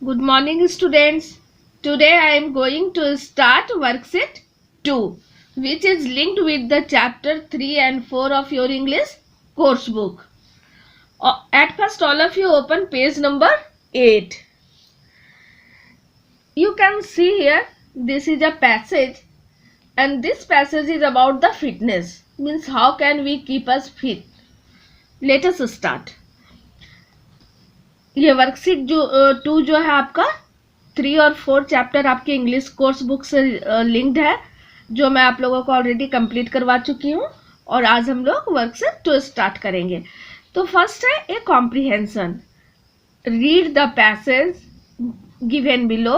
Good morning, students. Today I am going to start worksheet 2, which is linked with the chapter 3 and 4 of your English course book. At first, all of you open page number 8. You can see here, this is a passage, and this passage is about the fitness. Means how can we keep us fit? Let us start. ये worksheet जो 2 जो है आपका 3 और 4 chapter आपके English course book से linked है, जो मैं आप लोगों को ऑलरेडी कंप्लीट करवा चुकी हूँ। और आज हम लोग वर्कशीट 2 स्टार्ट करेंगे। तो फर्स्ट है a comprehension. Read the passage given below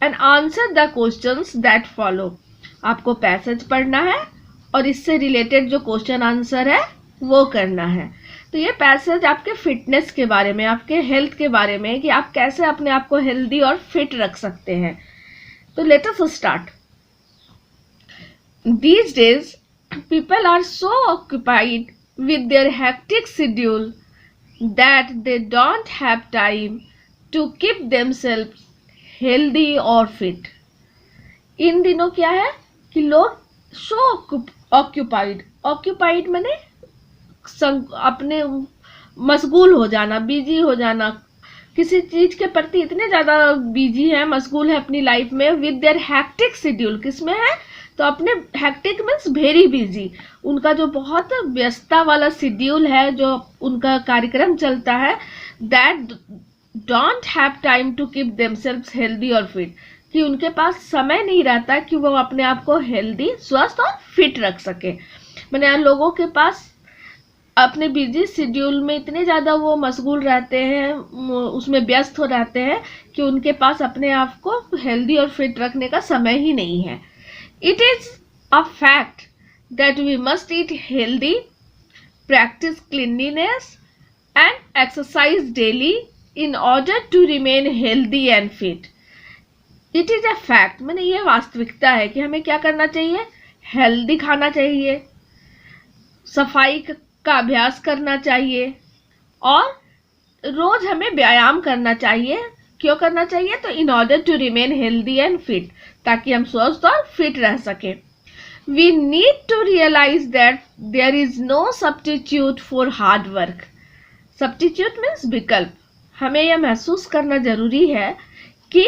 and answer the questions that follow. आपको पैसेज पढ़ना है और इससे रिलेटेड जो क्वेश्चन आंसर है वो करना है। तो ये पैसेज आपके फिटनेस के बारे में, आपके हेल्थ के बारे में, कि आप कैसे अपने आप को हेल्दी और फिट रख सकते हैं। तो let us start. These days people are so occupied with their hectic schedule that they don't have time to keep themselves healthy or fit. इन दिनों क्या है कि लोग so occupied माने अपने मशगूल हो जाना, बिजी हो जाना, किसी चीज के प्रति इतने ज्यादा बिजी है, मशगूल है अपनी लाइफ में। विद देयर हैक्टिक शेड्यूल, किसमें है तो अपने हैक्टिक मीन्स वेरी बिजी, उनका जो बहुत व्यस्तता वाला शेड्यूल है, जो उनका कार्यक्रम चलता है, that don't have time to keep themselves healthy और फिट, कि उनके पास समय नहीं रहता कि वो अपने आप को हेल्दी, स्वस्थ और फिट रख सके। मैंने लोगों के पास अपने बिजी शेड्यूल में इतने ज़्यादा वो मशगूल रहते हैं, उसमें व्यस्त हो रहते हैं कि उनके पास अपने आप को हेल्दी और फिट रखने का समय ही नहीं है। It is a fact that we must eat healthy, practice cleanliness and exercise daily in order to remain healthy and fit. It is a fact मैंने ये वास्तविकता है कि हमें क्या करना चाहिए, हेल्दी खाना चाहिए, सफाई का अभ्यास करना चाहिए और रोज हमें व्यायाम करना चाहिए। क्यों करना चाहिए, तो in order to remain healthy and fit, ताकि हम स्वस्थ और फिट रह सके। We need to realize that there is no substitute for hard work. Substitute means विकल्प। हमें यह महसूस करना जरूरी है कि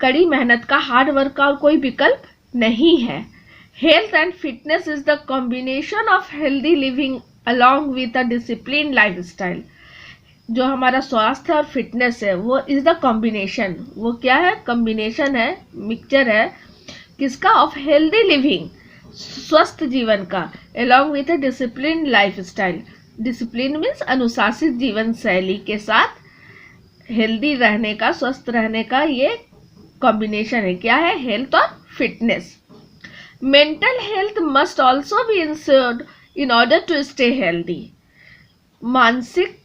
कड़ी मेहनत का, हार्ड वर्क का और कोई विकल्प नहीं है। Health and fitness is the combination of healthy living along with a disciplined lifestyle. जो हमारा स्वास्थ्य और फिटनेस है वो इज द कॉम्बिनेशन। वो क्या है, कॉम्बिनेशन है, मिक्सचर है, किसका, ऑफ हेल्दी लिविंग, स्वस्थ जीवन का, along with a disciplined lifestyle. Discipline means अनुशासित जीवन शैली के साथ हेल्दी रहने का, स्वस्थ रहने का ये कॉम्बिनेशन है। क्या है, हेल्थ और fitness. Mental health must also be ensured in order to stay healthy. मानसिक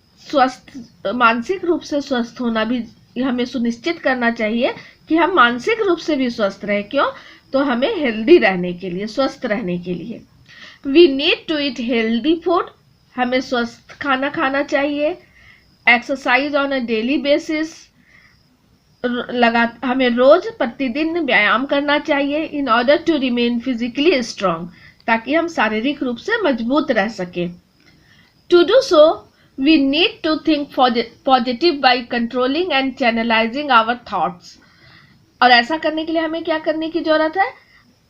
रूप से स्वस्थ होना भी हमें सुनिश्चित करना चाहिए कि हम मानसिक रूप से भी स्वस्थ रहे। क्यों, तो हमें हेल्दी रहने के लिए, स्वस्थ रहने के लिए। We need to eat healthy food. हमें स्वस्थ खाना खाना चाहिए। Exercise on a daily basis. हमें रोज प्रतिदिन व्यायाम करना चाहिए। In order to remain physically strong, ताकि हम शारीरिक रूप से मजबूत रह सके। To do so we need to think positive by controlling and channelizing our thoughts. और ऐसा करने के लिए हमें क्या करने की जरूरत है,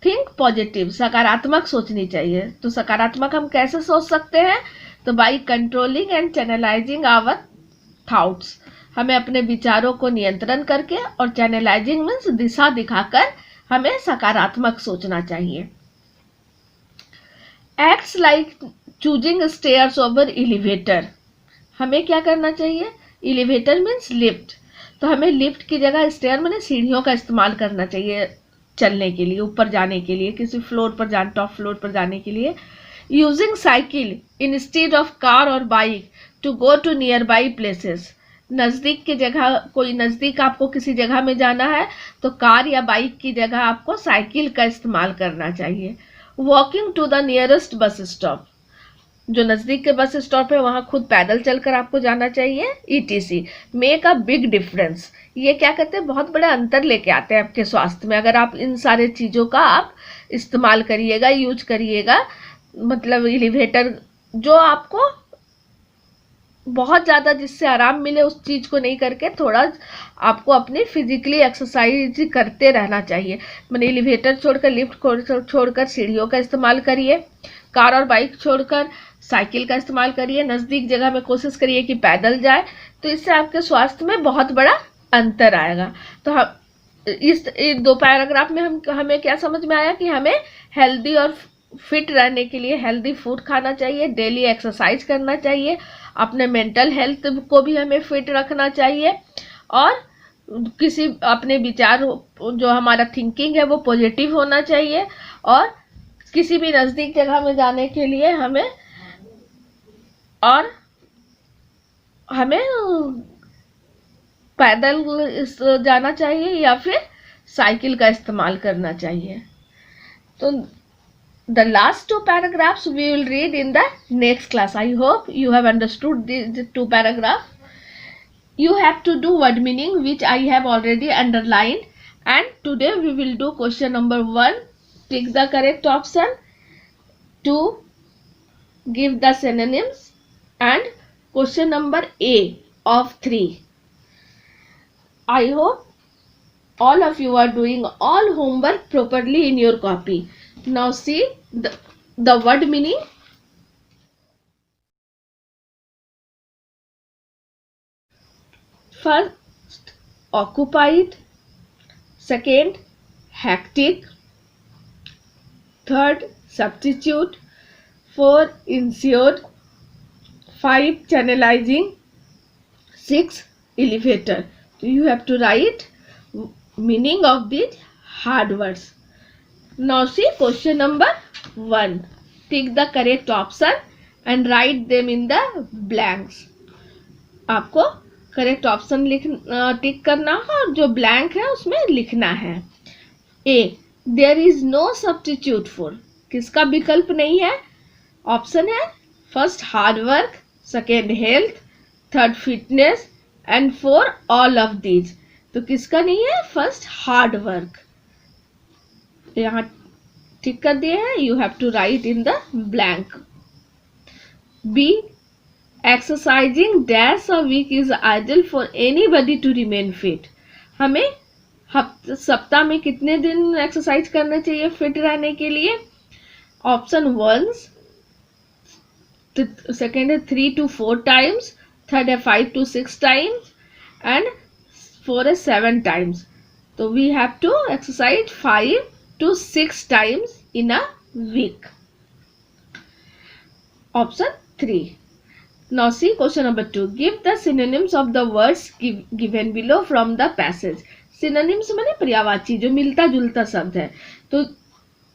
थिंक पॉजिटिव, सकारात्मक सोचनी चाहिए। तो सकारात्मक हम कैसे सोच सकते हैं, तो by controlling and channelizing our thoughts, हमें अपने विचारों को नियंत्रण करके, और चैनलाइजिंग मीन्स दिशा दिखाकर हमें सकारात्मक सोचना चाहिए। Acts like choosing stairs over elevator. हमें क्या करना चाहिए, एलिवेटर मीन्स लिफ्ट, तो हमें लिफ्ट की जगह स्टेयर माने सीढ़ियों का इस्तेमाल करना चाहिए चलने के लिए, ऊपर जाने के लिए, किसी फ्लोर पर जाने, टॉप फ्लोर पर जाने के लिए। Using cycle instead of car और bike to go to nearby places. नज़दीक की जगह, कोई नज़दीक आपको किसी जगह में जाना है तो कार या बाइक की जगह आपको साइकिल का इस्तेमाल करना चाहिए। Walking to the nearest bus stop. जो नज़दीक के बस स्टॉप है वहाँ खुद पैदल चलकर आपको जाना चाहिए। ETC make a big difference, ये क्या कहते हैं, बहुत बड़ा अंतर लेके आते हैं आपके स्वास्थ्य में अगर आप इन सारे चीज़ों का आप इस्तेमाल करिएगा, यूज करिएगा। मतलब एलिवेटर जो आपको बहुत ज़्यादा जिससे आराम मिले उस चीज़ को नहीं करके थोड़ा आपको अपनी फिजिकली एक्सरसाइज करते रहना चाहिए। मैंने एलिवेटर छोड़कर, लिफ्ट छोड़कर सीढ़ियों का इस्तेमाल करिए, कार और बाइक छोड़कर साइकिल का इस्तेमाल करिए, नज़दीक जगह में कोशिश करिए कि पैदल जाए, तो इससे आपके स्वास्थ्य में बहुत बड़ा अंतर आएगा। तो हम इस 2 पैराग्राफ में हमें क्या समझ में आया कि हमें हेल्दी और फिट रहने के लिए हेल्दी फूड खाना चाहिए, डेली एक्सरसाइज करना चाहिए, अपने मेंटल हेल्थ को भी हमें फिट रखना चाहिए, और किसी अपने विचार जो हमारा थिंकिंग है वो पॉजिटिव होना चाहिए, और किसी भी नज़दीक जगह में जाने के लिए हमें पैदल जाना चाहिए या फिर साइकिल का इस्तेमाल करना चाहिए। तो the last 2 paragraphs we will read in the next class. I hope you have understood the 2 paragraphs. You have to do word meaning, which I have already underlined, and today we will do question number 1. Pick the correct option. 2. Give the synonyms, and question number A of 3. I hope all of you are doing all homework properly in your copy. Now see the word meaning. First, occupied. Second, hectic. Third, substitute. 4, insured. 5, channelizing. 6, elevator. So you have to write meaning of these hard words. Now see question number 1. Pick the correct option and write them in the blanks. आपको correct option tick करना है और जो blank है उसमें लिखना है। A. There is no substitute for. किसका विकल्प नहीं है? ऑप्शन है first hard work, second health, third fitness and 4 all of these. तो किसका नहीं है? First hard work. यहाँ ठीक कर दिए हैं। You have to write in the blank. B. Exercising dash a week is ideal for anybody to remain fit. हमें सप्ताह में कितने दिन एक्सरसाइज करना चाहिए फिट रहने के लिए? ऑप्शन 1, सेकेंड है 3 to 4 times, थर्ड है 5 to 6 times एंड 4 है 7 times। तो we have to exercise 5 to 6 times in a week. Option 3. Now see question number 2. Give the synonyms of the words given below from the passage. Synonyms माने पर्यायवाची, जो मिलता जुलता शब्द है। तो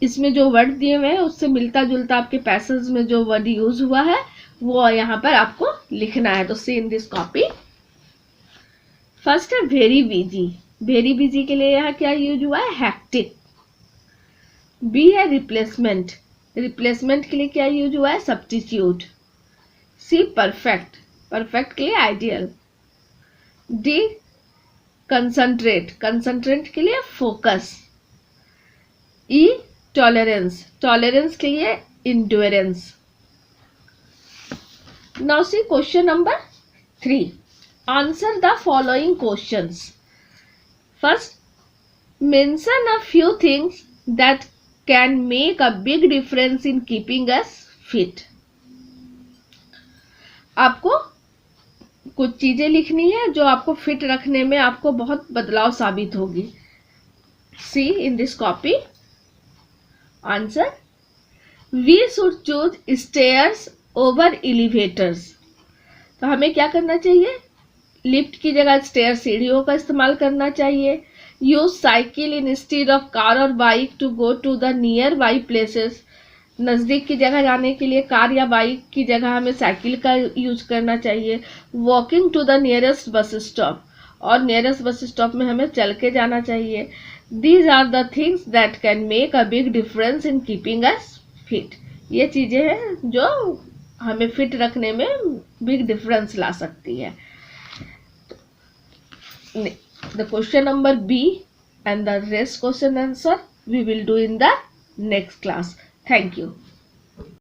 इसमें जो वर्ड दिए हुए हैं उससे मिलता जुलता आपके पैसेज में जो वर्ड यूज हुआ है वो यहाँ पर आपको लिखना है। तो सी इन दिस कॉपी। फर्स्ट है वेरी बिजी। वेरी बिजी के लिए यहाँ क्या यूज हुआ है? हैक्टिक। बी है रिप्लेसमेंट। रिप्लेसमेंट के लिए क्या यूज हुआ है? सब्स्टिट्यूट। सी परफेक्ट। परफेक्ट के लिए आइडियल। D concentrate. कंसंट्रेट के लिए फोकस। ई टॉलरेंस। टॉलरेंस के लिए endurance. Now see question number 3. Answer the following questions. First, mention a few things that can make a big difference in keeping us fit. आपको कुछ चीजें लिखनी है जो आपको फिट रखने में आपको बहुत बदलाव साबित होगी. See in this copy. Answer, we should choose stairs over elevators. तो हमें क्या करना चाहिए? लिफ्ट की जगह स्टेयर सीढ़ियों का इस्तेमाल करना चाहिए. Use cycle instead of car और bike to go to the nearby places. नज़दीक की जगह जाने के लिए कार या बाइक की जगह हमें साइकिल का यूज करना चाहिए. Walking to the nearest bus stop. और नियरेस्ट बस स्टॉप में हमें चल के जाना चाहिए. These are the things that can make a big difference in keeping us fit. ये चीज़ें हैं जो हमें फिट रखने में बिग डिफरेंस ला सकती है। The question number B and the rest question answer we will do in the next class. Thank you.